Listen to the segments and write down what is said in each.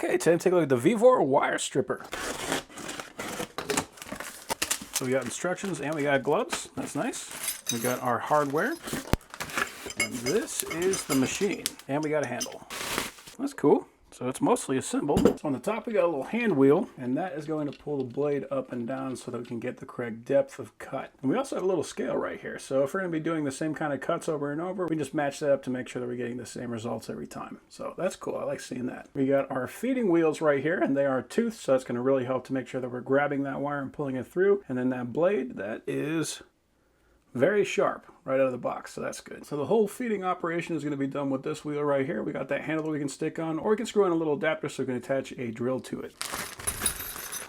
Okay, today I'm taking a look at the VEVOR wire stripper. So we got instructions and we got gloves. That's nice. We got our hardware. And this is the machine. And we got a handle. That's cool. So it's mostly assembled. So on the top we got a little hand wheel, and that is going to pull the blade up and down so that we can get the correct depth of cut. And we also have a little scale right here. So if we're going to be doing the same kind of cuts over and over, we just match that up to make sure that we're getting the same results every time. So that's cool. I like seeing that. We got our feeding wheels right here, and they are toothed, so that's going to really help to make sure that we're grabbing that wire and pulling it through. And then that blade, that is very sharp right out of the box, so that's good. So the whole feeding operation is going to be done with this wheel right here. We got that handle that we can stick on, or we can screw in a little adapter so we can attach a drill to it.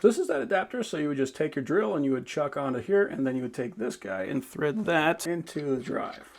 This is that adapter, so you would just take your drill and you would chuck onto here, and then you would take this guy and thread that into the drive.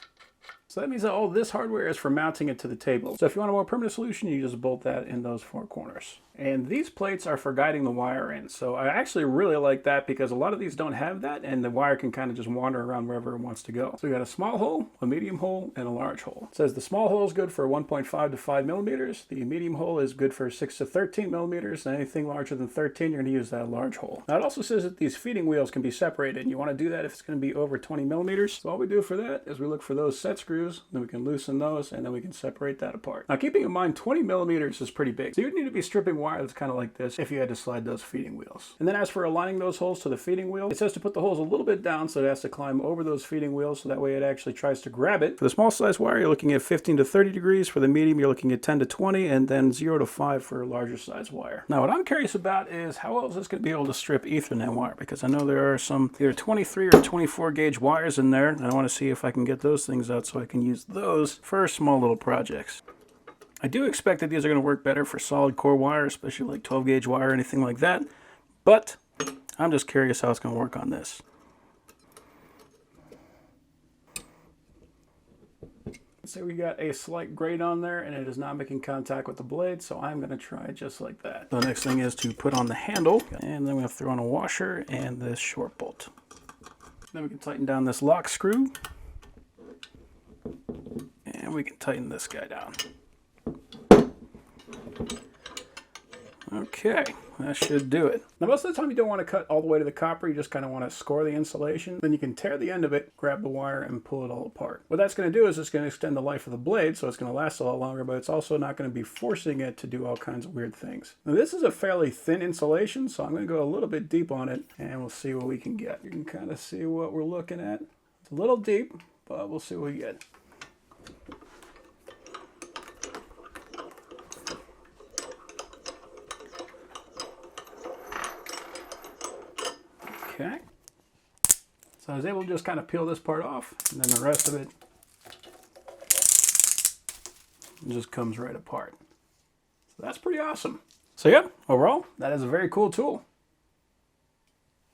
So that means that all this hardware is for mounting it to the table. So if you want a more permanent solution, you just bolt that in those four corners. And these plates are for guiding the wire in. So I actually really like that because a lot of these don't have that, and the wire can kind of just wander around wherever it wants to go. So we got a small hole, a medium hole, and a large hole. It says the small hole is good for 1.5 to 5 millimeters. The medium hole is good for 6 to 13 millimeters. And anything larger than 13, you're going to use that large hole. Now it also says that these feeding wheels can be separated, and you want to do that if it's going to be over 20 millimeters. So all we do for that is we look for those set screws, then we can loosen those, and then we can separate that apart. Now keeping in mind 20 millimeters is pretty big. So you'd need to be stripping wire that's kind of like this if you had to slide those feeding wheels. And then as for aligning those holes to the feeding wheel, it says to put the holes a little bit down so it has to climb over those feeding wheels, so that way it actually tries to grab it. For the small size wire, you're looking at 15 to 30 degrees. For the medium, you're looking at 10 to 20, and then 0 to 5 for a larger size wire. Now what I'm curious about is how well is this going to be able to strip Ethernet wire, because I know there are some either 23 or 24 gauge wires in there, and I want to see if I can get those things out so I can use those for small little projects. I do expect that these are going to work better for solid core wire, especially like 12 gauge wire or anything like that, but I'm just curious how it's going to work on this. Let's say we got a slight grade on there and it is not making contact with the blade, so I'm going to try it just like that. The next thing is to put on the handle, and then we have to throw on a washer and this short bolt. Then we can tighten down this lock screw, and we can tighten this guy down. Okay, that should do it. Now most of the time you don't want to cut all the way to the copper, you just kind of want to score the insulation. Then you can tear the end of it, grab the wire, and pull it all apart. What that's going to do is it's going to extend the life of the blade, so it's going to last a lot longer, but it's also not going to be forcing it to do all kinds of weird things. Now this is a fairly thin insulation, so I'm going to go a little bit deep on it, and we'll see what we can get. You can kind of see what we're looking at. It's a little deep, but we'll see what we get. Okay, so I was able to just kind of peel this part off, and then the rest of it just comes right apart. So that's pretty awesome. So yeah, overall, that is a very cool tool.